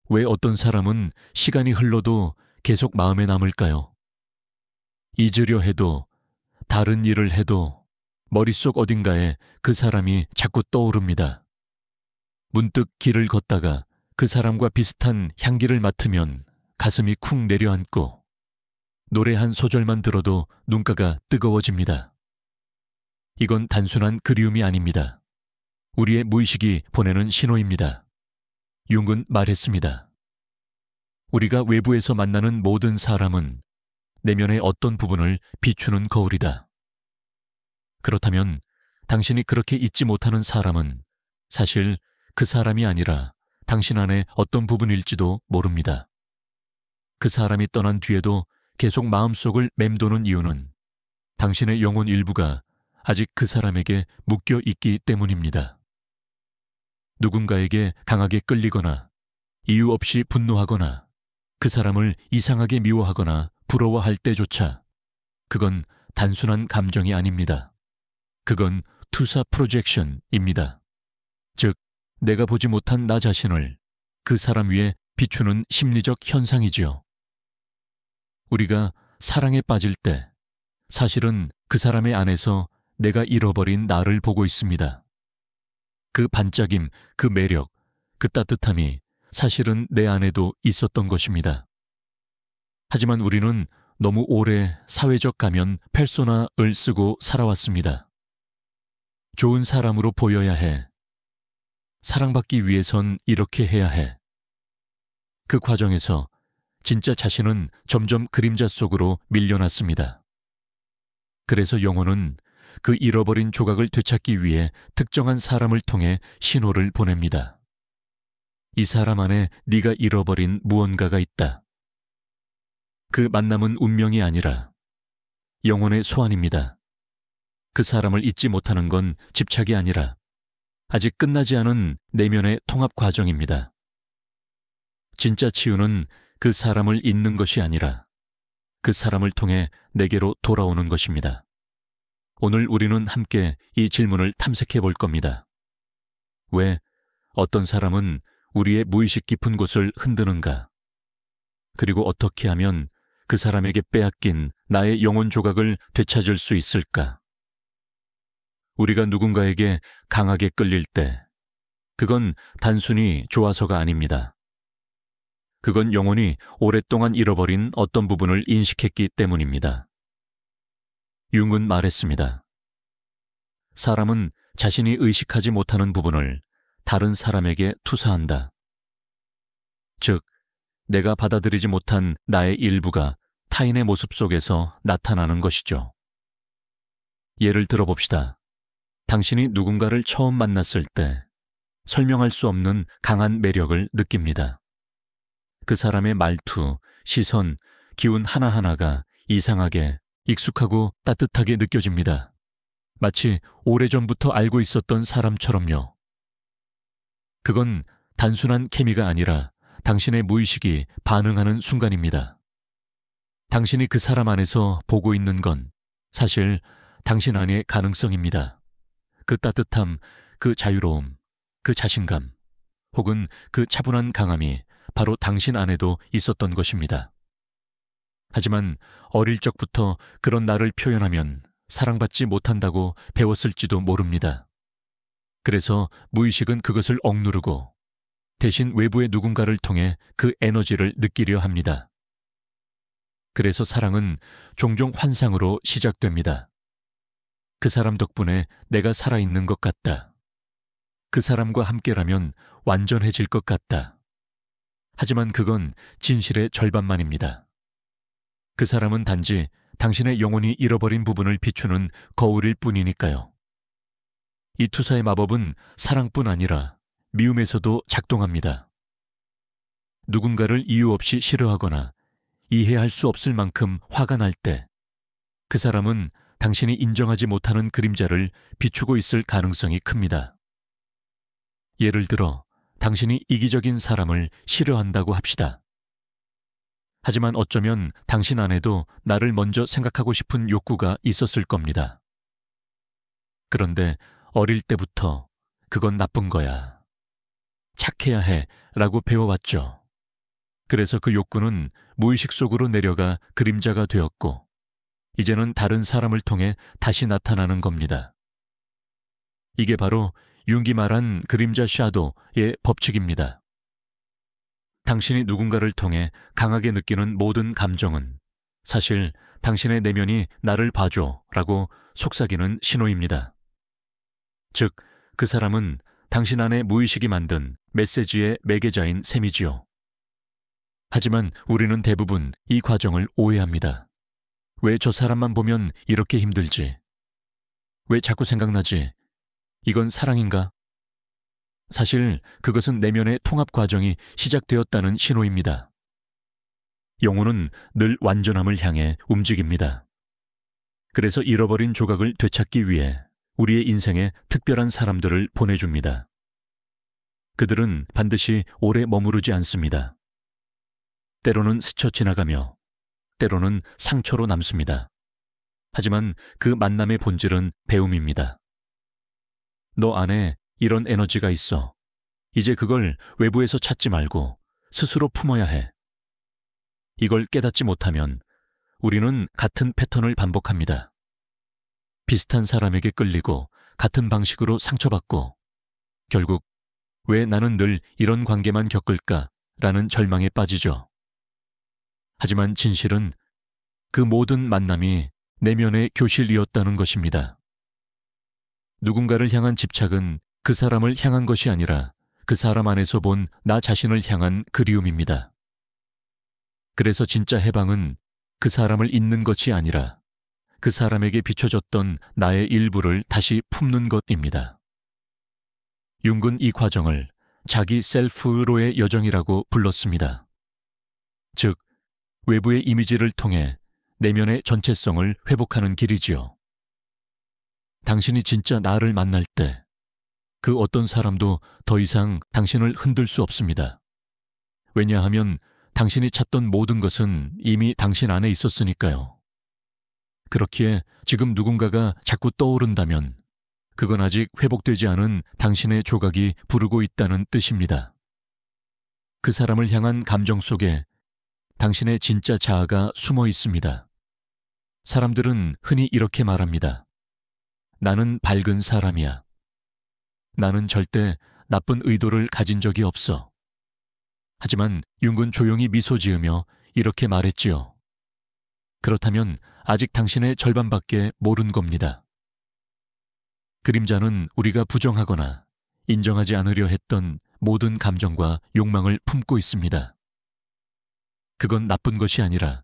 왜 어떤 사람은 시간이 흘러도 계속 마음에 남을까요? 잊으려 해도, 다른 일을 해도 머릿속 어딘가에 그 사람이 자꾸 떠오릅니다. 문득 길을 걷다가 그 사람과 비슷한 향기를 맡으면 가슴이 쿵 내려앉고, 노래 한 소절만 들어도 눈가가 뜨거워집니다. 이건 단순한 그리움이 아닙니다. 우리의 무의식이 보내는 신호입니다. 융은 말했습니다. 우리가 외부에서 만나는 모든 사람은 내면의 어떤 부분을 비추는 거울이다. 그렇다면 당신이 그렇게 잊지 못하는 사람은 사실 그 사람이 아니라 당신 안의 어떤 부분일지도 모릅니다. 그 사람이 떠난 뒤에도 계속 마음속을 맴도는 이유는 당신의 영혼 일부가 아직 그 사람에게 묶여 있기 때문입니다. 누군가에게 강하게 끌리거나 이유 없이 분노하거나 그 사람을 이상하게 미워하거나 부러워할 때조차 그건 단순한 감정이 아닙니다. 그건 투사 프로젝션입니다. 즉, 내가 보지 못한 나 자신을 그 사람 위에 비추는 심리적 현상이지요. 우리가 사랑에 빠질 때 사실은 그 사람의 안에서 내가 잃어버린 나를 보고 있습니다. 그 반짝임, 그 매력, 그 따뜻함이 사실은 내 안에도 있었던 것입니다. 하지만 우리는 너무 오래 사회적 가면 페르소나를 쓰고 살아왔습니다. 좋은 사람으로 보여야 해. 사랑받기 위해선 이렇게 해야 해. 그 과정에서 진짜 자신은 점점 그림자 속으로 밀려났습니다. 그래서 영혼은 그 잃어버린 조각을 되찾기 위해 특정한 사람을 통해 신호를 보냅니다. 이 사람 안에 네가 잃어버린 무언가가 있다. 그 만남은 운명이 아니라 영혼의 소환입니다. 그 사람을 잊지 못하는 건 집착이 아니라 아직 끝나지 않은 내면의 통합 과정입니다. 진짜 치유는 그 사람을 잊는 것이 아니라 그 사람을 통해 내게로 돌아오는 것입니다. 오늘 우리는 함께 이 질문을 탐색해 볼 겁니다. 왜 어떤 사람은 우리의 무의식 깊은 곳을 흔드는가? 그리고 어떻게 하면 그 사람에게 빼앗긴 나의 영혼 조각을 되찾을 수 있을까? 우리가 누군가에게 강하게 끌릴 때 그건 단순히 좋아서가 아닙니다. 그건 영혼이 오랫동안 잃어버린 어떤 부분을 인식했기 때문입니다. 융은 말했습니다. 사람은 자신이 의식하지 못하는 부분을 다른 사람에게 투사한다. 즉, 내가 받아들이지 못한 나의 일부가 타인의 모습 속에서 나타나는 것이죠. 예를 들어봅시다. 당신이 누군가를 처음 만났을 때 설명할 수 없는 강한 매력을 느낍니다. 그 사람의 말투, 시선, 기운 하나하나가 이상하게 익숙하고 따뜻하게 느껴집니다. 마치 오래전부터 알고 있었던 사람처럼요. 그건 단순한 케미가 아니라 당신의 무의식이 반응하는 순간입니다. 당신이 그 사람 안에서 보고 있는 건 사실 당신 안의 가능성입니다. 그 따뜻함, 그 자유로움, 그 자신감, 혹은 그 차분한 강함이 바로 당신 안에도 있었던 것입니다. 하지만 어릴 적부터 그런 나를 표현하면 사랑받지 못한다고 배웠을지도 모릅니다. 그래서 무의식은 그것을 억누르고 대신 외부의 누군가를 통해 그 에너지를 느끼려 합니다. 그래서 사랑은 종종 환상으로 시작됩니다. 그 사람 덕분에 내가 살아있는 것 같다. 그 사람과 함께라면 완전해질 것 같다. 하지만 그건 진실의 절반만입니다. 그 사람은 단지 당신의 영혼이 잃어버린 부분을 비추는 거울일 뿐이니까요. 이 투사의 마법은 사랑뿐 아니라 미움에서도 작동합니다. 누군가를 이유 없이 싫어하거나 이해할 수 없을 만큼 화가 날 때 그 사람은 당신이 인정하지 못하는 그림자를 비추고 있을 가능성이 큽니다. 예를 들어 당신이 이기적인 사람을 싫어한다고 합시다. 하지만 어쩌면 당신 안에도 나를 먼저 생각하고 싶은 욕구가 있었을 겁니다. 그런데 어릴 때부터 그건 나쁜 거야, 착해야 해 라고 배워왔죠. 그래서 그 욕구는 무의식 속으로 내려가 그림자가 되었고 이제는 다른 사람을 통해 다시 나타나는 겁니다. 이게 바로 융기 말한 그림자 샤도의 법칙입니다. 당신이 누군가를 통해 강하게 느끼는 모든 감정은 사실 당신의 내면이 나를 봐줘 라고 속삭이는 신호입니다. 즉, 그 사람은 당신 안에 무의식이 만든 메시지의 매개자인 셈이지요. 하지만 우리는 대부분 이 과정을 오해합니다. 왜 저 사람만 보면 이렇게 힘들지? 왜 자꾸 생각나지? 이건 사랑인가? 사실 그것은 내면의 통합 과정이 시작되었다는 신호입니다. 영혼은 늘 완전함을 향해 움직입니다. 그래서 잃어버린 조각을 되찾기 위해 우리의 인생에 특별한 사람들을 보내줍니다. 그들은 반드시 오래 머무르지 않습니다. 때로는 스쳐 지나가며 때로는 상처로 남습니다. 하지만 그 만남의 본질은 배움입니다. 너 안에 이런 에너지가 있어. 이제 그걸 외부에서 찾지 말고 스스로 품어야 해. 이걸 깨닫지 못하면 우리는 같은 패턴을 반복합니다. 비슷한 사람에게 끌리고 같은 방식으로 상처받고 결국 왜 나는 늘 이런 관계만 겪을까? 라는 절망에 빠지죠. 하지만 진실은 그 모든 만남이 내면의 교실이었다는 것입니다. 누군가를 향한 집착은 그 사람을 향한 것이 아니라 그 사람 안에서 본 나 자신을 향한 그리움입니다. 그래서 진짜 해방은 그 사람을 잊는 것이 아니라 그 사람에게 비춰졌던 나의 일부를 다시 품는 것입니다. 융은 이 과정을 자기 셀프로의 여정이라고 불렀습니다. 즉, 외부의 이미지를 통해 내면의 전체성을 회복하는 길이지요. 당신이 진짜 나를 만날 때 그 어떤 사람도 더 이상 당신을 흔들 수 없습니다. 왜냐하면 당신이 찾던 모든 것은 이미 당신 안에 있었으니까요. 그렇기에 지금 누군가가 자꾸 떠오른다면 그건 아직 회복되지 않은 당신의 조각이 부르고 있다는 뜻입니다. 그 사람을 향한 감정 속에 당신의 진짜 자아가 숨어 있습니다. 사람들은 흔히 이렇게 말합니다. 나는 밝은 사람이야. 나는 절대 나쁜 의도를 가진 적이 없어. 하지만 융은 조용히 미소 지으며 이렇게 말했지요. 그렇다면 아직 당신의 절반밖에 모른 겁니다. 그림자는 우리가 부정하거나 인정하지 않으려 했던 모든 감정과 욕망을 품고 있습니다. 그건 나쁜 것이 아니라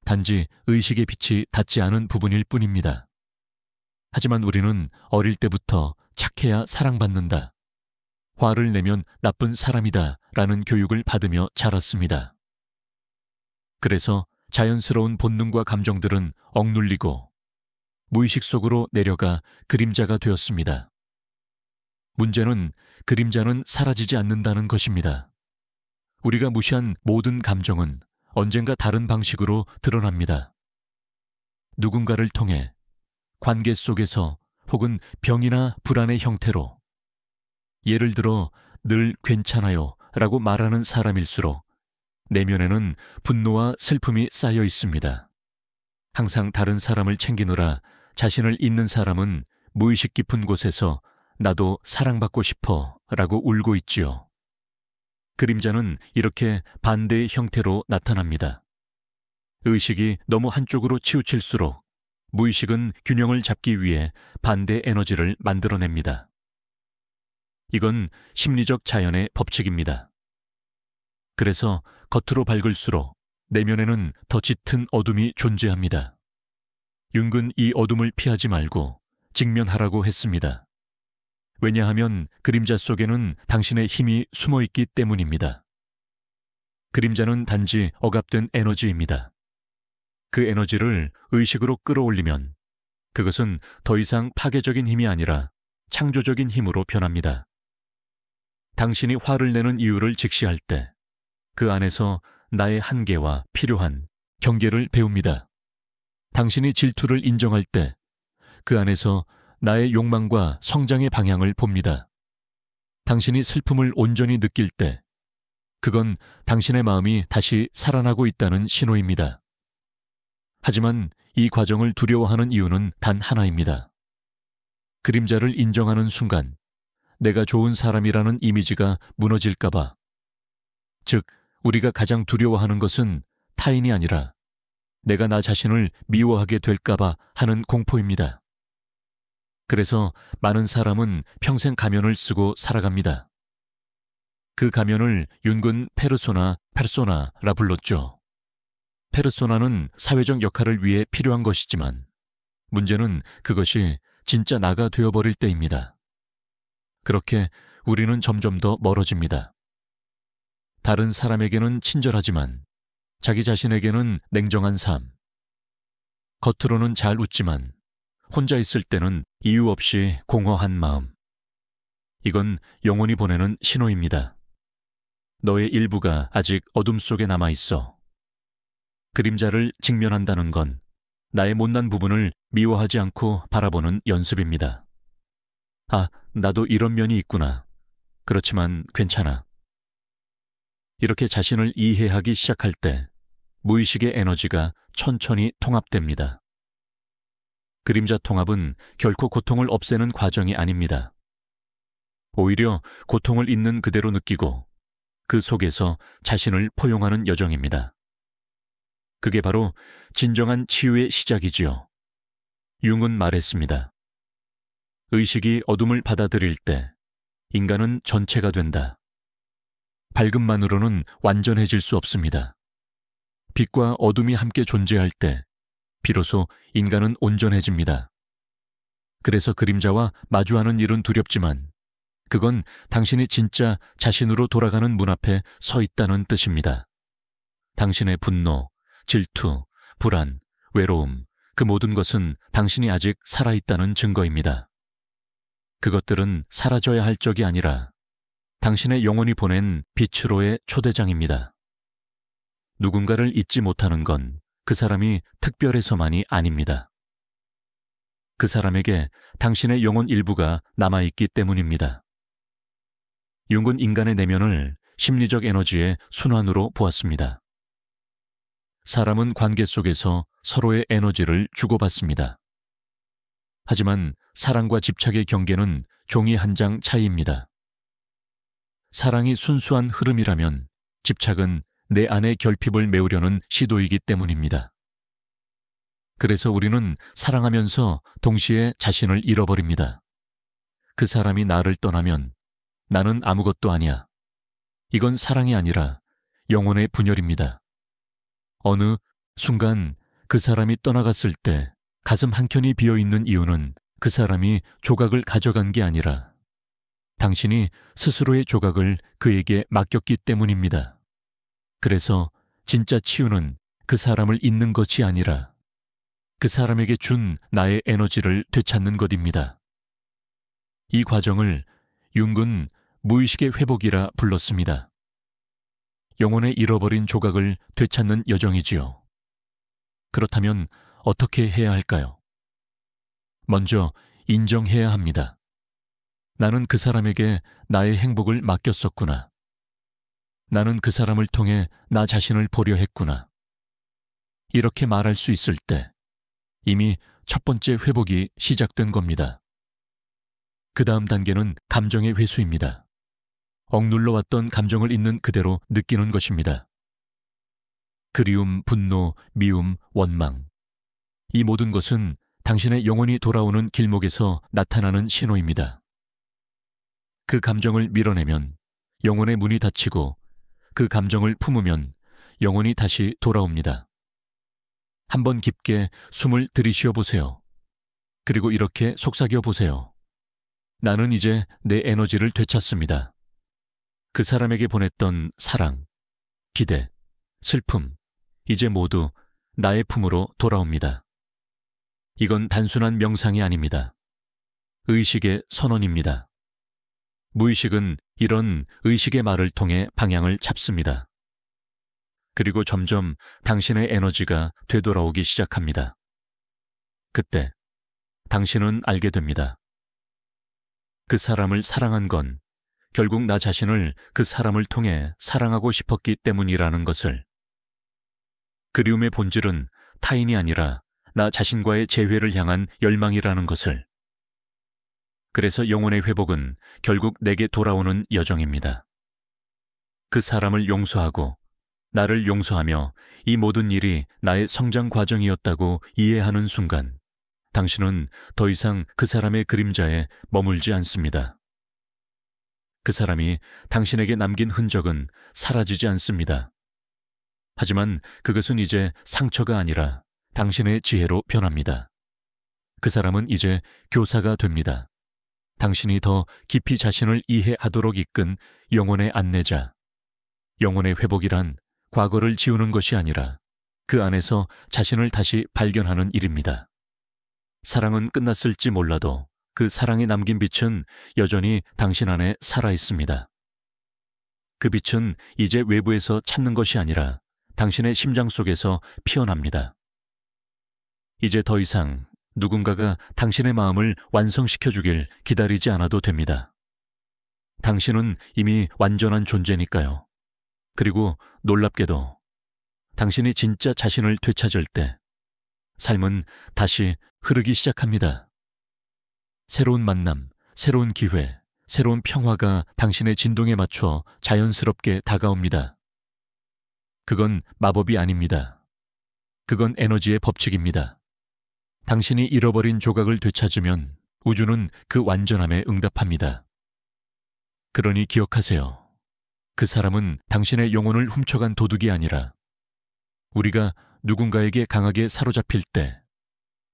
단지 의식의 빛이 닿지 않은 부분일 뿐입니다. 하지만 우리는 어릴 때부터 착해야 사랑받는다. 화를 내면 나쁜 사람이다 라는 교육을 받으며 자랐습니다. 그래서 자연스러운 본능과 감정들은 억눌리고 무의식 속으로 내려가 그림자가 되었습니다. 문제는 그림자는 사라지지 않는다는 것입니다. 우리가 무시한 모든 감정은 언젠가 다른 방식으로 드러납니다. 누군가를 통해, 관계 속에서 혹은 병이나 불안의 형태로 예를 들어 늘 괜찮아요 라고 말하는 사람일수록 내면에는 분노와 슬픔이 쌓여 있습니다. 항상 다른 사람을 챙기느라 자신을 잊는 사람은 무의식 깊은 곳에서 나도 사랑받고 싶어 라고 울고 있지요. 그림자는 이렇게 반대의 형태로 나타납니다. 의식이 너무 한쪽으로 치우칠수록 무의식은 균형을 잡기 위해 반대 에너지를 만들어냅니다. 이건 심리적 자연의 법칙입니다. 그래서 겉으로 밝을수록 내면에는 더 짙은 어둠이 존재합니다. 융은 이 어둠을 피하지 말고 직면하라고 했습니다. 왜냐하면 그림자 속에는 당신의 힘이 숨어 있기 때문입니다. 그림자는 단지 억압된 에너지입니다. 그 에너지를 의식으로 끌어올리면 그것은 더 이상 파괴적인 힘이 아니라 창조적인 힘으로 변합니다. 당신이 화를 내는 이유를 직시할 때 그 안에서 나의 한계와 필요한 경계를 배웁니다. 당신이 질투를 인정할 때 그 안에서 나의 욕망과 성장의 방향을 봅니다. 당신이 슬픔을 온전히 느낄 때 그건 당신의 마음이 다시 살아나고 있다는 신호입니다. 하지만 이 과정을 두려워하는 이유는 단 하나입니다. 그림자를 인정하는 순간 내가 좋은 사람이라는 이미지가 무너질까봐. 즉, 우리가 가장 두려워하는 것은 타인이 아니라 내가 나 자신을 미워하게 될까봐 하는 공포입니다. 그래서 많은 사람은 평생 가면을 쓰고 살아갑니다. 그 가면을 윤군 페르소나라 불렀죠. 페르소나는 사회적 역할을 위해 필요한 것이지만 문제는 그것이 진짜 나가 되어버릴 때입니다. 그렇게 우리는 점점 더 멀어집니다. 다른 사람에게는 친절하지만 자기 자신에게는 냉정한 삶. 겉으로는 잘 웃지만 혼자 있을 때는 이유 없이 공허한 마음. 이건 영혼이 보내는 신호입니다. 너의 일부가 아직 어둠 속에 남아있어. 그림자를 직면한다는 건 나의 못난 부분을 미워하지 않고 바라보는 연습입니다. 아, 나도 이런 면이 있구나. 그렇지만 괜찮아. 이렇게 자신을 이해하기 시작할 때 무의식의 에너지가 천천히 통합됩니다. 그림자 통합은 결코 고통을 없애는 과정이 아닙니다. 오히려 고통을 있는 그대로 느끼고 그 속에서 자신을 포용하는 여정입니다. 그게 바로 진정한 치유의 시작이지요. 융은 말했습니다. 의식이 어둠을 받아들일 때 인간은 전체가 된다. 밝음만으로는 완전해질 수 없습니다. 빛과 어둠이 함께 존재할 때 비로소 인간은 온전해집니다. 그래서 그림자와 마주하는 일은 두렵지만 그건 당신이 진짜 자신으로 돌아가는 문 앞에 서 있다는 뜻입니다. 당신의 분노, 질투, 불안, 외로움, 그 모든 것은 당신이 아직 살아있다는 증거입니다. 그것들은 사라져야 할 적이 아니라 당신의 영혼이 보낸 빛으로의 초대장입니다. 누군가를 잊지 못하는 건 그 사람이 특별해서만이 아닙니다. 그 사람에게 당신의 영혼 일부가 남아있기 때문입니다. 융은 인간의 내면을 심리적 에너지의 순환으로 보았습니다. 사람은 관계 속에서 서로의 에너지를 주고받습니다. 하지만 사랑과 집착의 경계는 종이 한 장 차이입니다. 사랑이 순수한 흐름이라면 집착은 내 안의 결핍을 메우려는 시도이기 때문입니다. 그래서 우리는 사랑하면서 동시에 자신을 잃어버립니다. 그 사람이 나를 떠나면 나는 아무것도 아니야. 이건 사랑이 아니라 영혼의 분열입니다. 어느 순간 그 사람이 떠나갔을 때 가슴 한켠이 비어있는 이유는 그 사람이 조각을 가져간 게 아니라 당신이 스스로의 조각을 그에게 맡겼기 때문입니다. 그래서 진짜 치유는 그 사람을 잊는 것이 아니라 그 사람에게 준 나의 에너지를 되찾는 것입니다. 이 과정을 융은 무의식의 회복이라 불렀습니다. 영혼의 잃어버린 조각을 되찾는 여정이지요. 그렇다면 어떻게 해야 할까요? 먼저 인정해야 합니다. 나는 그 사람에게 나의 행복을 맡겼었구나. 나는 그 사람을 통해 나 자신을 보려 했구나. 이렇게 말할 수 있을 때 이미 첫 번째 회복이 시작된 겁니다. 그 다음 단계는 감정의 회수입니다. 억눌러 왔던 감정을 있는 그대로 느끼는 것입니다. 그리움, 분노, 미움, 원망. 이 모든 것은 당신의 영혼이 돌아오는 길목에서 나타나는 신호입니다. 그 감정을 밀어내면 영혼의 문이 닫히고 그 감정을 품으면 영혼이 다시 돌아옵니다. 한번 깊게 숨을 들이쉬어 보세요. 그리고 이렇게 속삭여 보세요. 나는 이제 내 에너지를 되찾습니다. 그 사람에게 보냈던 사랑, 기대, 슬픔, 이제 모두 나의 품으로 돌아옵니다. 이건 단순한 명상이 아닙니다. 의식의 선언입니다. 무의식은 이런 의식의 말을 통해 방향을 잡습니다. 그리고 점점 당신의 에너지가 되돌아오기 시작합니다. 그때 당신은 알게 됩니다. 그 사람을 사랑한 건 결국 나 자신을 그 사람을 통해 사랑하고 싶었기 때문이라는 것을. 그리움의 본질은 타인이 아니라 나 자신과의 재회를 향한 열망이라는 것을. 그래서 영혼의 회복은 결국 내게 돌아오는 여정입니다. 그 사람을 용서하고 나를 용서하며 이 모든 일이 나의 성장 과정이었다고 이해하는 순간, 당신은 더 이상 그 사람의 그림자에 머물지 않습니다. 그 사람이 당신에게 남긴 흔적은 사라지지 않습니다. 하지만 그것은 이제 상처가 아니라 당신의 지혜로 변합니다. 그 사람은 이제 교사가 됩니다. 당신이 더 깊이 자신을 이해하도록 이끈 영혼의 안내자. 영혼의 회복이란 과거를 지우는 것이 아니라 그 안에서 자신을 다시 발견하는 일입니다. 사랑은 끝났을지 몰라도 그 사랑이 남긴 빛은 여전히 당신 안에 살아 있습니다. 그 빛은 이제 외부에서 찾는 것이 아니라 당신의 심장 속에서 피어납니다. 이제 더 이상 누군가가 당신의 마음을 완성시켜주길 기다리지 않아도 됩니다. 당신은 이미 완전한 존재니까요. 그리고 놀랍게도 당신이 진짜 자신을 되찾을 때 삶은 다시 흐르기 시작합니다. 새로운 만남, 새로운 기회, 새로운 평화가 당신의 진동에 맞춰 자연스럽게 다가옵니다. 그건 마법이 아닙니다. 그건 에너지의 법칙입니다. 당신이 잃어버린 조각을 되찾으면 우주는 그 완전함에 응답합니다. 그러니 기억하세요. 그 사람은 당신의 영혼을 훔쳐간 도둑이 아니라 우리가 누군가에게 강하게 사로잡힐 때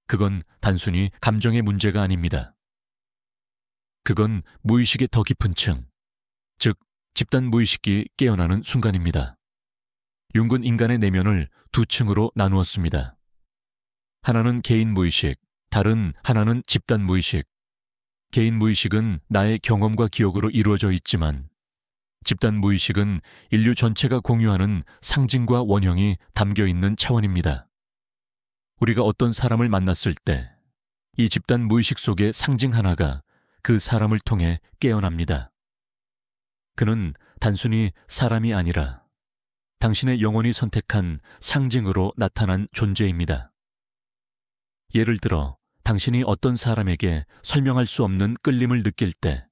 그건 단순히 감정의 문제가 아닙니다. 그건 무의식의 더 깊은 층, 즉 집단 무의식이 깨어나는 순간입니다. 융은 인간의 내면을 두 층으로 나누었습니다. 하나는 개인 무의식, 다른 하나는 집단 무의식. 개인 무의식은 나의 경험과 기억으로 이루어져 있지만 집단 무의식은 인류 전체가 공유하는 상징과 원형이 담겨 있는 차원입니다. 우리가 어떤 사람을 만났을 때 이 집단 무의식 속의 상징 하나가 그 사람을 통해 깨어납니다. 그는 단순히 사람이 아니라 당신의 영혼이 선택한 상징으로 나타난 존재입니다. 예를 들어 당신이 어떤 사람에게 설명할 수 없는 끌림을 느낄 때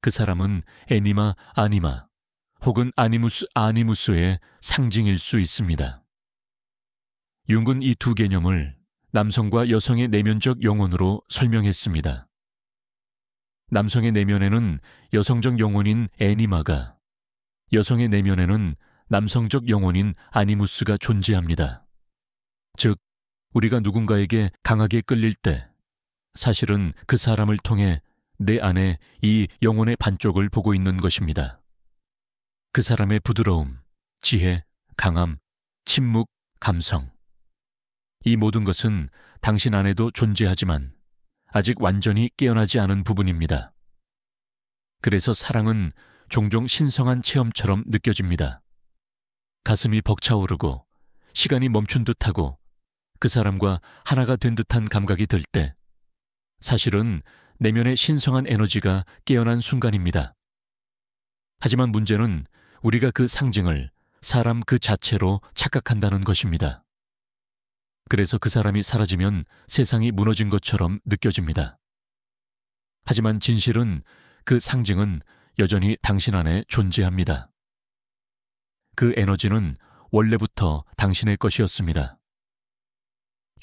그 사람은 애니마 아니마 혹은 아니무스 아니무스의 상징일 수 있습니다. 융은 이 두 개념을 남성과 여성의 내면적 영혼으로 설명했습니다. 남성의 내면에는 여성적 영혼인 애니마가, 여성의 내면에는 남성적 영혼인 아니무스가 존재합니다. 즉, 우리가 누군가에게 강하게 끌릴 때 사실은 그 사람을 통해 내 안에 이 영혼의 반쪽을 보고 있는 것입니다. 그 사람의 부드러움, 지혜, 강함, 침묵, 감성. 이 모든 것은 당신 안에도 존재하지만 아직 완전히 깨어나지 않은 부분입니다. 그래서 사랑은 종종 신성한 체험처럼 느껴집니다. 가슴이 벅차오르고 시간이 멈춘 듯하고 그 사람과 하나가 된 듯한 감각이 들 때 사실은 내면의 신성한 에너지가 깨어난 순간입니다. 하지만 문제는 우리가 그 상징을 사람 그 자체로 착각한다는 것입니다. 그래서 그 사람이 사라지면 세상이 무너진 것처럼 느껴집니다. 하지만 진실은 그 상징은 여전히 당신 안에 존재합니다. 그 에너지는 원래부터 당신의 것이었습니다.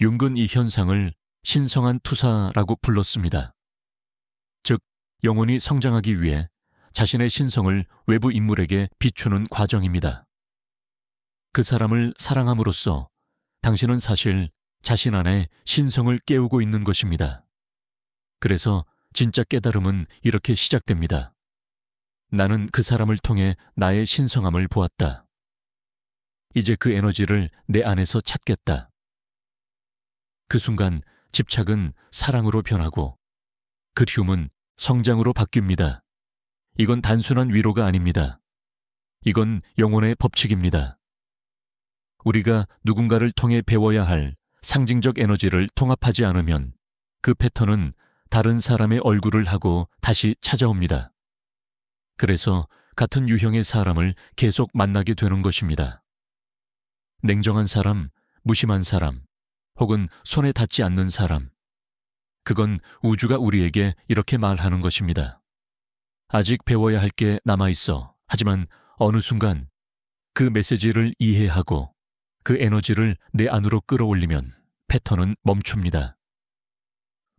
융은 이 현상을 신성한 투사라고 불렀습니다. 즉, 영혼이 성장하기 위해 자신의 신성을 외부 인물에게 비추는 과정입니다. 그 사람을 사랑함으로써 당신은 사실 자신 안에 신성을 깨우고 있는 것입니다. 그래서 진짜 깨달음은 이렇게 시작됩니다. 나는 그 사람을 통해 나의 신성함을 보았다. 이제 그 에너지를 내 안에서 찾겠다. 그 순간 집착은 사랑으로 변하고 그리움은 성장으로 바뀝니다. 이건 단순한 위로가 아닙니다. 이건 영혼의 법칙입니다. 우리가 누군가를 통해 배워야 할 상징적 에너지를 통합하지 않으면 그 패턴은 다른 사람의 얼굴을 하고 다시 찾아옵니다. 그래서 같은 유형의 사람을 계속 만나게 되는 것입니다. 냉정한 사람, 무심한 사람, 혹은 손에 닿지 않는 사람. 그건 우주가 우리에게 이렇게 말하는 것입니다. 아직 배워야 할 게 남아 있어. 하지만 어느 순간 그 메시지를 이해하고 그 에너지를 내 안으로 끌어올리면 패턴은 멈춥니다.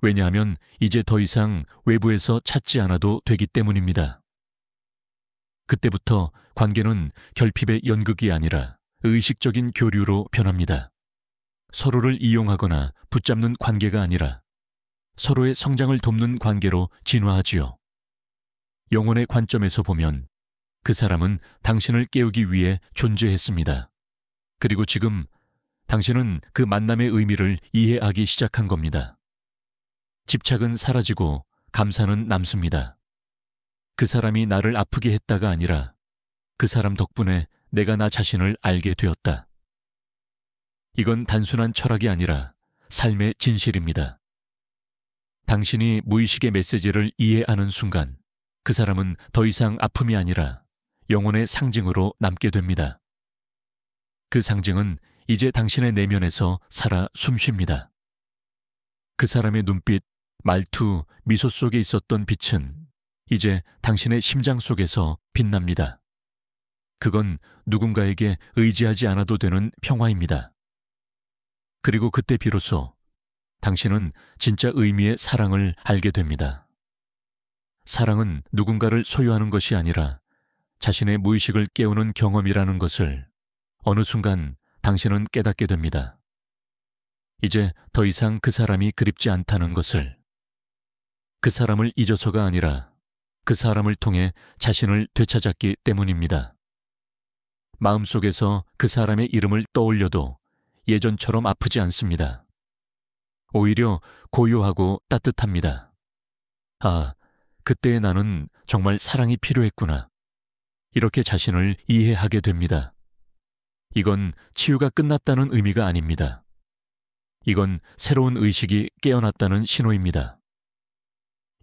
왜냐하면 이제 더 이상 외부에서 찾지 않아도 되기 때문입니다. 그때부터 관계는 결핍의 연극이 아니라 의식적인 교류로 변합니다. 서로를 이용하거나 붙잡는 관계가 아니라 서로의 성장을 돕는 관계로 진화하지요. 영혼의 관점에서 보면 그 사람은 당신을 깨우기 위해 존재했습니다. 그리고 지금 당신은 그 만남의 의미를 이해하기 시작한 겁니다. 집착은 사라지고 감사는 남습니다. 그 사람이 나를 아프게 했다가 아니라 그 사람 덕분에 내가 나 자신을 알게 되었다. 이건 단순한 철학이 아니라 삶의 진실입니다. 당신이 무의식의 메시지를 이해하는 순간 그 사람은 더 이상 아픔이 아니라 영혼의 상징으로 남게 됩니다. 그 상징은 이제 당신의 내면에서 살아 숨쉽니다. 그 사람의 눈빛, 말투, 미소 속에 있었던 빛은 이제 당신의 심장 속에서 빛납니다. 그건 누군가에게 의지하지 않아도 되는 평화입니다. 그리고 그때 비로소 당신은 진짜 의미의 사랑을 알게 됩니다. 사랑은 누군가를 소유하는 것이 아니라 자신의 무의식을 깨우는 경험이라는 것을 어느 순간 당신은 깨닫게 됩니다. 이제 더 이상 그 사람이 그립지 않다는 것을. 그 사람을 잊어서가 아니라 그 사람을 통해 자신을 되찾았기 때문입니다. 마음속에서 그 사람의 이름을 떠올려도 예전처럼 아프지 않습니다. 오히려 고요하고 따뜻합니다. 아, 그때의 나는 정말 사랑이 필요했구나. 이렇게 자신을 이해하게 됩니다. 이건 치유가 끝났다는 의미가 아닙니다. 이건 새로운 의식이 깨어났다는 신호입니다.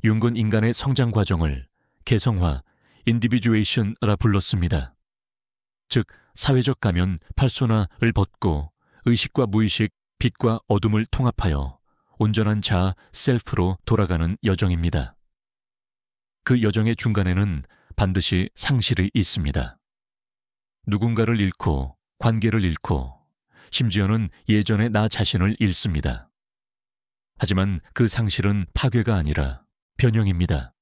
융은 인간의 성장 과정을 개성화, 인디비주에이션이라 불렀습니다. 즉, 사회적 가면, 팔소나를 벗고 의식과 무의식, 빛과 어둠을 통합하여 온전한 자아, 셀프로 돌아가는 여정입니다. 그 여정의 중간에는 반드시 상실이 있습니다. 누군가를 잃고, 관계를 잃고, 심지어는 예전의 나 자신을 잃습니다. 하지만 그 상실은 파괴가 아니라 변형입니다.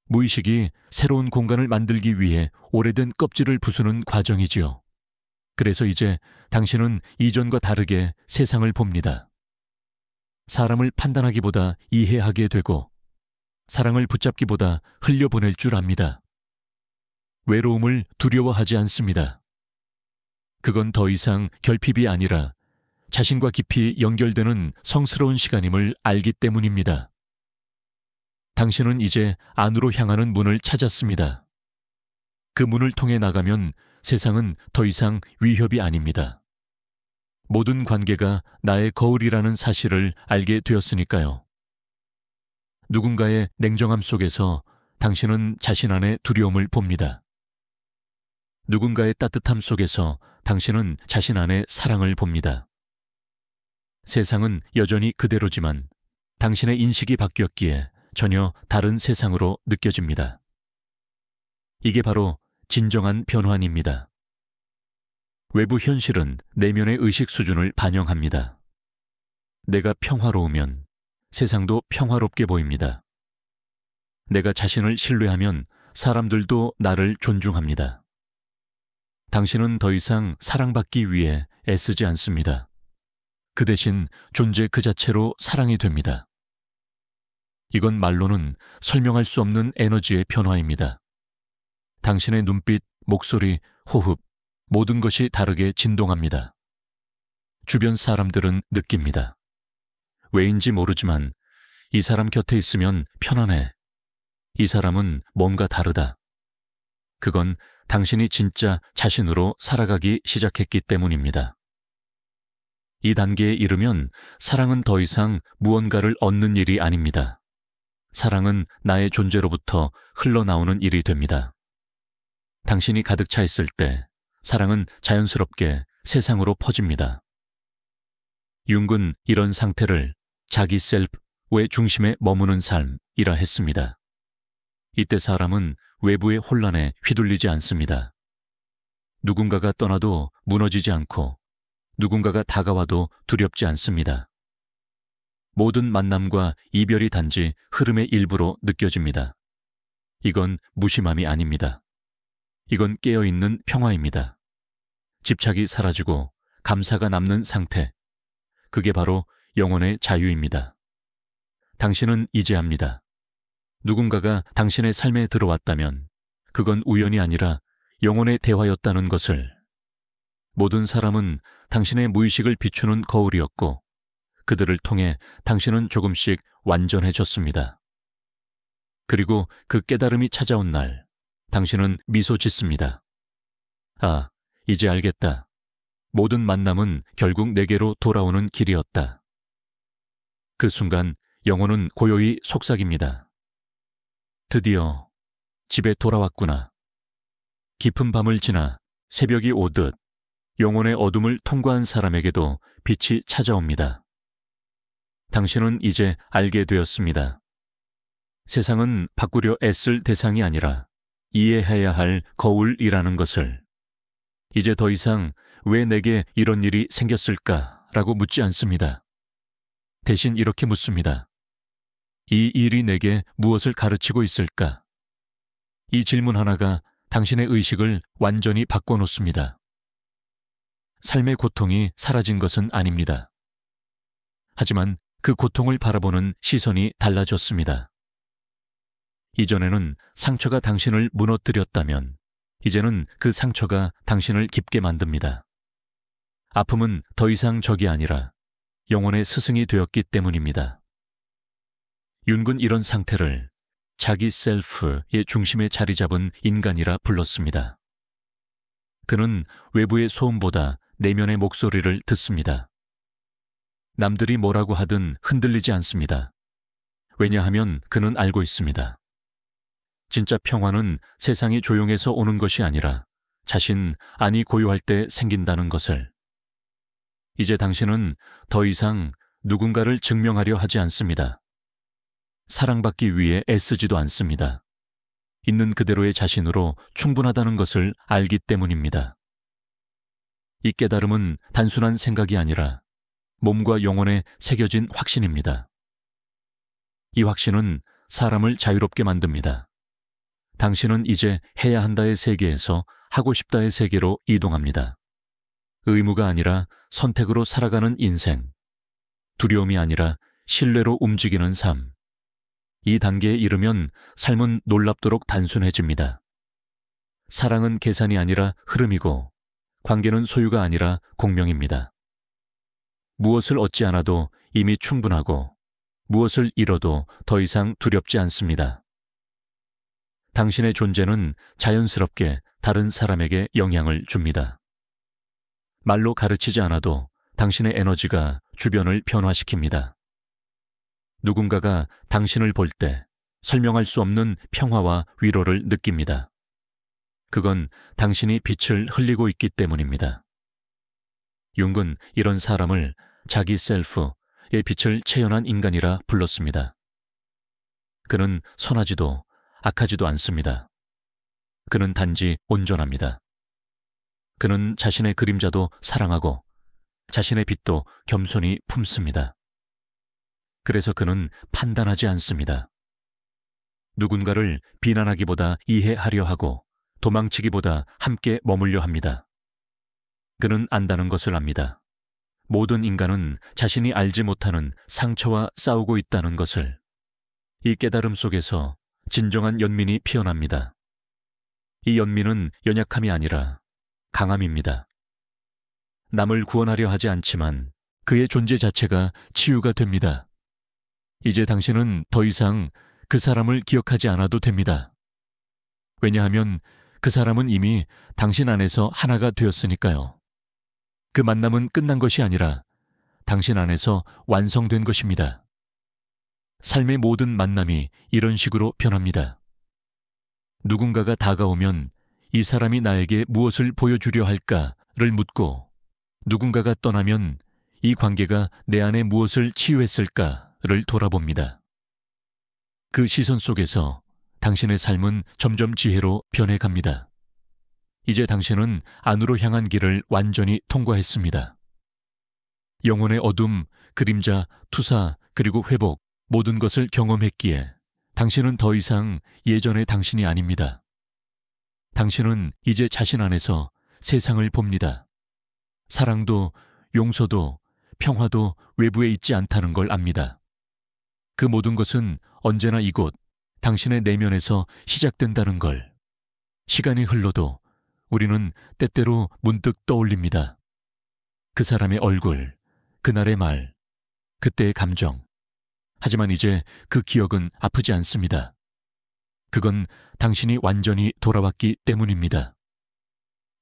무의식이 새로운 공간을 만들기 위해 오래된 껍질을 부수는 과정이지요. 그래서 이제 당신은 이전과 다르게 세상을 봅니다. 사람을 판단하기보다 이해하게 되고 사랑을 붙잡기보다 흘려보낼 줄 압니다. 외로움을 두려워하지 않습니다. 그건 더 이상 결핍이 아니라 자신과 깊이 연결되는 성스러운 시간임을 알기 때문입니다. 당신은 이제 안으로 향하는 문을 찾았습니다. 그 문을 통해 나가면 세상은 더 이상 위협이 아닙니다. 모든 관계가 나의 거울이라는 사실을 알게 되었으니까요. 누군가의 냉정함 속에서 당신은 자신 안의 두려움을 봅니다. 누군가의 따뜻함 속에서 당신은 자신 안의 사랑을 봅니다. 세상은 여전히 그대로지만 당신의 인식이 바뀌었기에 전혀 다른 세상으로 느껴집니다. 이게 바로 진정한 변환입니다. 외부 현실은 내면의 의식 수준을 반영합니다. 내가 평화로우면 세상도 평화롭게 보입니다. 내가 자신을 신뢰하면 사람들도 나를 존중합니다. 당신은 더 이상 사랑받기 위해 애쓰지 않습니다. 그 대신 존재 그 자체로 사랑이 됩니다. 이건 말로는 설명할 수 없는 에너지의 변화입니다. 당신의 눈빛, 목소리, 호흡, 모든 것이 다르게 진동합니다. 주변 사람들은 느낍니다. 왜인지 모르지만 이 사람 곁에 있으면 편안해. 이 사람은 뭔가 다르다. 그건 당신이 진짜 자신으로 살아가기 시작했기 때문입니다. 이 단계에 이르면 사랑은 더 이상 무언가를 얻는 일이 아닙니다. 사랑은 나의 존재로부터 흘러나오는 일이 됩니다. 당신이 가득 차 있을 때 사랑은 자연스럽게 세상으로 퍼집니다. 융은 이런 상태를 자기 셀프의 중심에 머무는 삶이라 했습니다. 이때 사람은 외부의 혼란에 휘둘리지 않습니다. 누군가가 떠나도 무너지지 않고 누군가가 다가와도 두렵지 않습니다. 모든 만남과 이별이 단지 흐름의 일부로 느껴집니다. 이건 무심함이 아닙니다. 이건 깨어있는 평화입니다. 집착이 사라지고 감사가 남는 상태. 그게 바로 영혼의 자유입니다. 당신은 이제 압니다. 누군가가 당신의 삶에 들어왔다면 그건 우연이 아니라 영혼의 대화였다는 것을. 모든 사람은 당신의 무의식을 비추는 거울이었고 그들을 통해 당신은 조금씩 완전해졌습니다. 그리고 그 깨달음이 찾아온 날 당신은 미소 짓습니다. 아, 이제 알겠다. 모든 만남은 결국 내게로 돌아오는 길이었다. 그 순간 영혼은 고요히 속삭입니다. 드디어 집에 돌아왔구나. 깊은 밤을 지나 새벽이 오듯 영혼의 어둠을 통과한 사람에게도 빛이 찾아옵니다. 당신은 이제 알게 되었습니다. 세상은 바꾸려 애쓸 대상이 아니라 이해해야 할 거울이라는 것을. 이제 더 이상 왜 내게 이런 일이 생겼을까라고 묻지 않습니다. 대신 이렇게 묻습니다. 이 일이 내게 무엇을 가르치고 있을까? 이 질문 하나가 당신의 의식을 완전히 바꿔놓습니다. 삶의 고통이 사라진 것은 아닙니다. 하지만 그 고통을 바라보는 시선이 달라졌습니다. 이전에는 상처가 당신을 무너뜨렸다면 이제는 그 상처가 당신을 깊게 만듭니다. 아픔은 더 이상 적이 아니라 영혼의 스승이 되었기 때문입니다. 융은 이런 상태를 자기 셀프의 중심에 자리 잡은 인간이라 불렀습니다. 그는 외부의 소음보다 내면의 목소리를 듣습니다. 남들이 뭐라고 하든 흔들리지 않습니다. 왜냐하면 그는 알고 있습니다. 진짜 평화는 세상이 조용해서 오는 것이 아니라 자신 안이 고요할 때 생긴다는 것을. 이제 당신은 더 이상 누군가를 증명하려 하지 않습니다. 사랑받기 위해 애쓰지도 않습니다. 있는 그대로의 자신으로 충분하다는 것을 알기 때문입니다. 이 깨달음은 단순한 생각이 아니라 몸과 영혼에 새겨진 확신입니다. 이 확신은 사람을 자유롭게 만듭니다. 당신은 이제 해야 한다의 세계에서 하고 싶다의 세계로 이동합니다. 의무가 아니라 선택으로 살아가는 인생, 두려움이 아니라 신뢰로 움직이는 삶. 이 단계에 이르면 삶은 놀랍도록 단순해집니다. 사랑은 계산이 아니라 흐름이고 관계는 소유가 아니라 공명입니다. 무엇을 얻지 않아도 이미 충분하고 무엇을 잃어도 더 이상 두렵지 않습니다. 당신의 존재는 자연스럽게 다른 사람에게 영향을 줍니다. 말로 가르치지 않아도 당신의 에너지가 주변을 변화시킵니다. 누군가가 당신을 볼 때 설명할 수 없는 평화와 위로를 느낍니다. 그건 당신이 빛을 흘리고 있기 때문입니다. 융은 이런 사람을 자기 셀프의 빛을 체현한 인간이라 불렀습니다. 그는 선하지도 악하지도 않습니다. 그는 단지 온전합니다. 그는 자신의 그림자도 사랑하고 자신의 빛도 겸손히 품습니다. 그래서 그는 판단하지 않습니다. 누군가를 비난하기보다 이해하려 하고 도망치기보다 함께 머물려 합니다. 그는 안다는 것을 압니다. 모든 인간은 자신이 알지 못하는 상처와 싸우고 있다는 것을. 이 깨달음 속에서 진정한 연민이 피어납니다. 이 연민은 연약함이 아니라 강함입니다. 남을 구원하려 하지 않지만 그의 존재 자체가 치유가 됩니다. 이제 당신은 더 이상 그 사람을 기억하지 않아도 됩니다. 왜냐하면 그 사람은 이미 당신 안에서 하나가 되었으니까요. 그 만남은 끝난 것이 아니라 당신 안에서 완성된 것입니다. 삶의 모든 만남이 이런 식으로 변합니다. 누군가가 다가오면 이 사람이 나에게 무엇을 보여주려 할까를 묻고, 누군가가 떠나면 이 관계가 내 안에 무엇을 치유했을까를 돌아봅니다. 그 시선 속에서 당신의 삶은 점점 지혜로 변해갑니다. 이제 당신은 안으로 향한 길을 완전히 통과했습니다. 영혼의 어둠, 그림자, 투사, 그리고 회복, 모든 것을 경험했기에 당신은 더 이상 예전의 당신이 아닙니다. 당신은 이제 자신 안에서 세상을 봅니다. 사랑도, 용서도, 평화도 외부에 있지 않다는 걸 압니다. 그 모든 것은 언제나 이곳, 당신의 내면에서 시작된다는 걸. 시간이 흘러도 우리는 때때로 문득 떠올립니다. 그 사람의 얼굴, 그날의 말, 그때의 감정. 하지만 이제 그 기억은 아프지 않습니다. 그건 당신이 완전히 돌아왔기 때문입니다.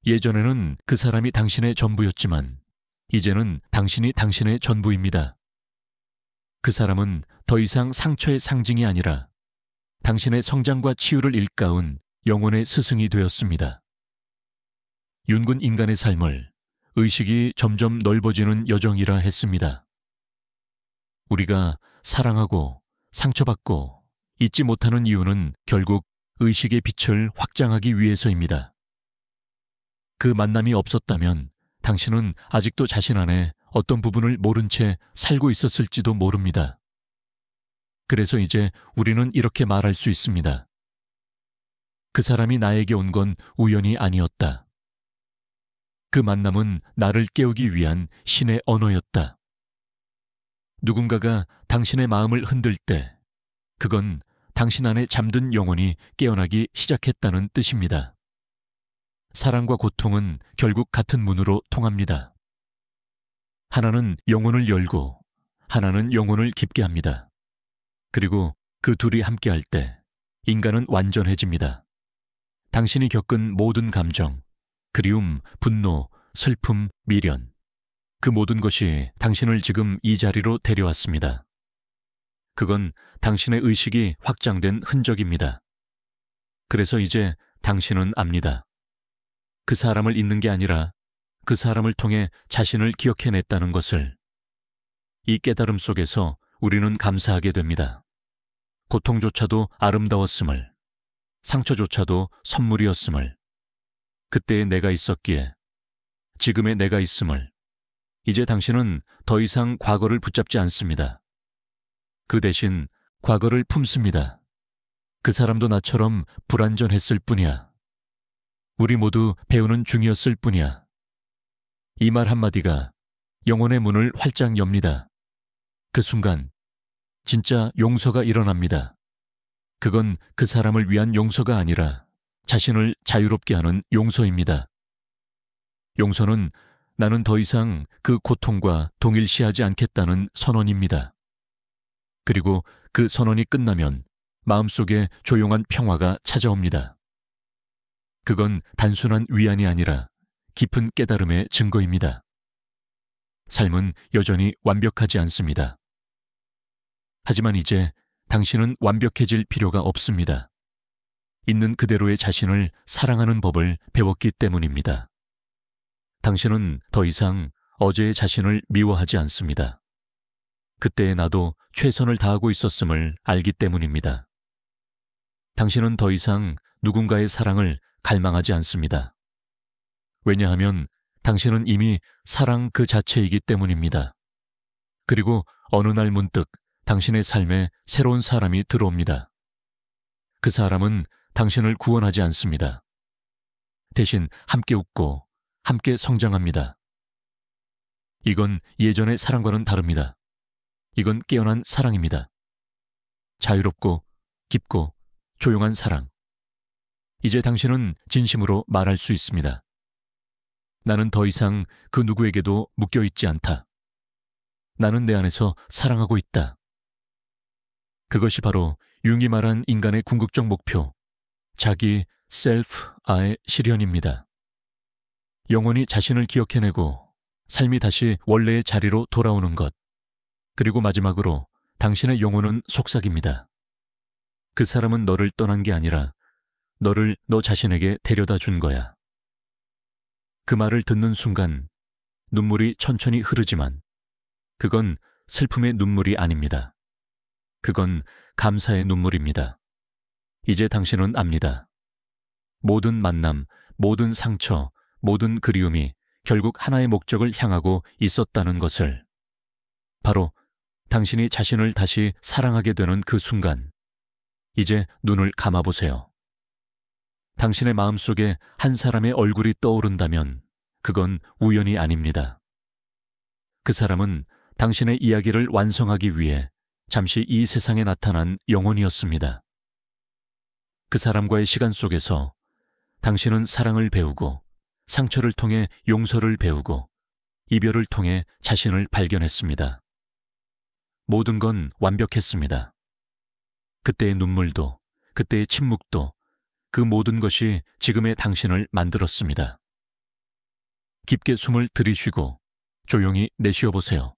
예전에는 그 사람이 당신의 전부였지만 이제는 당신이 당신의 전부입니다. 그 사람은 더 이상 상처의 상징이 아니라 당신의 성장과 치유를 일깨운 영혼의 스승이 되었습니다. 윤군 인간의 삶을 의식이 점점 넓어지는 여정이라 했습니다. 우리가 사랑하고 상처받고 잊지 못하는 이유는 결국 의식의 빛을 확장하기 위해서입니다. 그 만남이 없었다면 당신은 아직도 자신 안에 어떤 부분을 모른 채 살고 있었을지도 모릅니다. 그래서 이제 우리는 이렇게 말할 수 있습니다. 그 사람이 나에게 온 건 우연이 아니었다. 그 만남은 나를 깨우기 위한 신의 언어였다. 누군가가 당신의 마음을 흔들 때 그건 당신 안에 잠든 영혼이 깨어나기 시작했다는 뜻입니다. 사랑과 고통은 결국 같은 문으로 통합니다. 하나는 영혼을 열고 하나는 영혼을 깊게 합니다. 그리고 그 둘이 함께할 때 인간은 완전해집니다. 당신이 겪은 모든 감정, 그리움, 분노, 슬픔, 미련, 그 모든 것이 당신을 지금 이 자리로 데려왔습니다. 그건 당신의 의식이 확장된 흔적입니다. 그래서 이제 당신은 압니다. 그 사람을 잊는 게 아니라 그 사람을 통해 자신을 기억해냈다는 것을. 이 깨달음 속에서 우리는 감사하게 됩니다. 고통조차도 아름다웠음을, 상처조차도 선물이었음을, 그때의 내가 있었기에, 지금의 내가 있음을. 이제 당신은 더 이상 과거를 붙잡지 않습니다. 그 대신 과거를 품습니다. 그 사람도 나처럼 불완전했을 뿐이야. 우리 모두 배우는 중이었을 뿐이야. 이 말 한마디가 영혼의 문을 활짝 엽니다. 그 순간 진짜 용서가 일어납니다. 그건 그 사람을 위한 용서가 아니라 자신을 자유롭게 하는 용서입니다. 용서는 나는 더 이상 그 고통과 동일시하지 않겠다는 선언입니다. 그리고 그 선언이 끝나면 마음속에 조용한 평화가 찾아옵니다. 그건 단순한 위안이 아니라 깊은 깨달음의 증거입니다. 삶은 여전히 완벽하지 않습니다. 하지만 이제 당신은 완벽해질 필요가 없습니다. 있는 그대로의 자신을 사랑하는 법을 배웠기 때문입니다. 당신은 더 이상 어제의 자신을 미워하지 않습니다. 그때의 나도 최선을 다하고 있었음을 알기 때문입니다. 당신은 더 이상 누군가의 사랑을 갈망하지 않습니다. 왜냐하면 당신은 이미 사랑 그 자체이기 때문입니다. 그리고 어느 날 문득 당신의 삶에 새로운 사람이 들어옵니다. 그 사람은 당신을 구원하지 않습니다. 대신 함께 웃고 함께 성장합니다. 이건 예전의 사랑과는 다릅니다. 이건 깨어난 사랑입니다. 자유롭고 깊고 조용한 사랑. 이제 당신은 진심으로 말할 수 있습니다. 나는 더 이상 그 누구에게도 묶여있지 않다. 나는 내 안에서 사랑하고 있다. 그것이 바로 융이 말한 인간의 궁극적 목표, 자기 셀프-아의 실현입니다. 영혼이 자신을 기억해내고 삶이 다시 원래의 자리로 돌아오는 것, 그리고 마지막으로 당신의 영혼은 속삭입니다. 그 사람은 너를 떠난 게 아니라 너를 너 자신에게 데려다 준 거야. 그 말을 듣는 순간 눈물이 천천히 흐르지만 그건 슬픔의 눈물이 아닙니다. 그건 감사의 눈물입니다. 이제 당신은 압니다. 모든 만남, 모든 상처, 모든 그리움이 결국 하나의 목적을 향하고 있었다는 것을. 바로 당신이 자신을 다시 사랑하게 되는 그 순간, 이제 눈을 감아보세요. 당신의 마음속에 한 사람의 얼굴이 떠오른다면 그건 우연이 아닙니다. 그 사람은 당신의 이야기를 완성하기 위해 잠시 이 세상에 나타난 영혼이었습니다. 그 사람과의 시간 속에서 당신은 사랑을 배우고 상처를 통해 용서를 배우고 이별을 통해 자신을 발견했습니다. 모든 건 완벽했습니다. 그때의 눈물도, 그때의 침묵도, 그 모든 것이 지금의 당신을 만들었습니다. 깊게 숨을 들이쉬고 조용히 내쉬어 보세요.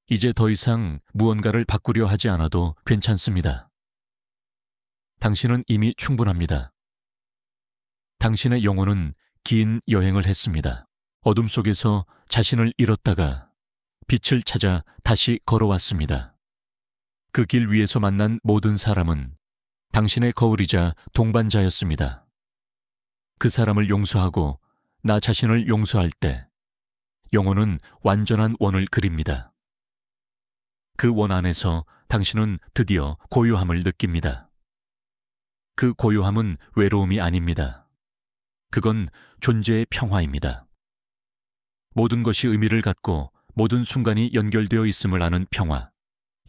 이제 더 이상 무언가를 바꾸려 하지 않아도 괜찮습니다. 당신은 이미 충분합니다. 당신의 영혼은 긴 여행을 했습니다. 어둠 속에서 자신을 잃었다가 빛을 찾아 다시 걸어왔습니다. 그 길 위에서 만난 모든 사람은 당신의 거울이자 동반자였습니다. 그 사람을 용서하고 나 자신을 용서할 때 영혼은 완전한 원을 그립니다. 그 원 안에서 당신은 드디어 고요함을 느낍니다. 그 고요함은 외로움이 아닙니다. 그건 존재의 평화입니다. 모든 것이 의미를 갖고 모든 순간이 연결되어 있음을 아는 평화.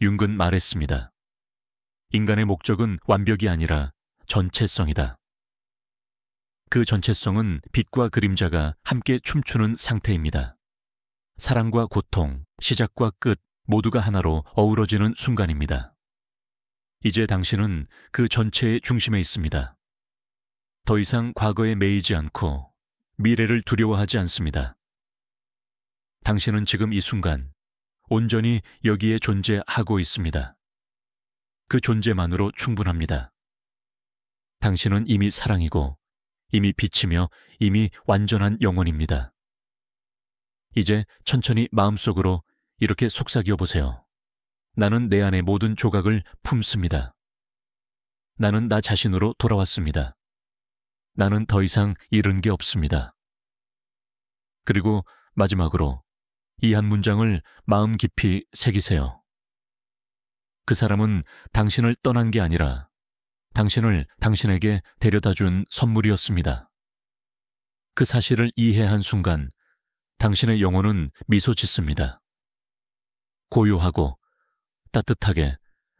융근 말했습니다. 인간의 목적은 완벽이 아니라 전체성이다. 그 전체성은 빛과 그림자가 함께 춤추는 상태입니다. 사랑과 고통, 시작과 끝 모두가 하나로 어우러지는 순간입니다. 이제 당신은 그 전체의 중심에 있습니다. 더 이상 과거에 매이지 않고 미래를 두려워하지 않습니다. 당신은 지금 이 순간 온전히 여기에 존재하고 있습니다. 그 존재만으로 충분합니다. 당신은 이미 사랑이고 이미 빛이며 이미 완전한 영혼입니다. 이제 천천히 마음속으로 이렇게 속삭여 보세요. 나는 내 안의 모든 조각을 품습니다. 나는 나 자신으로 돌아왔습니다. 나는 더 이상 잃은 게 없습니다. 그리고 마지막으로 이 한 문장을 마음 깊이 새기세요. 그 사람은 당신을 떠난 게 아니라 당신을 당신에게 데려다 준 선물이었습니다. 그 사실을 이해한 순간 당신의 영혼은 미소 짓습니다. 고요하고 따뜻하게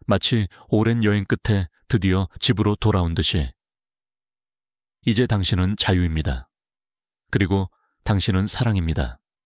마치 오랜 여행 끝에 드디어 집으로 돌아온 듯이. 이제 당신은 자유입니다. 그리고 당신은 사랑입니다.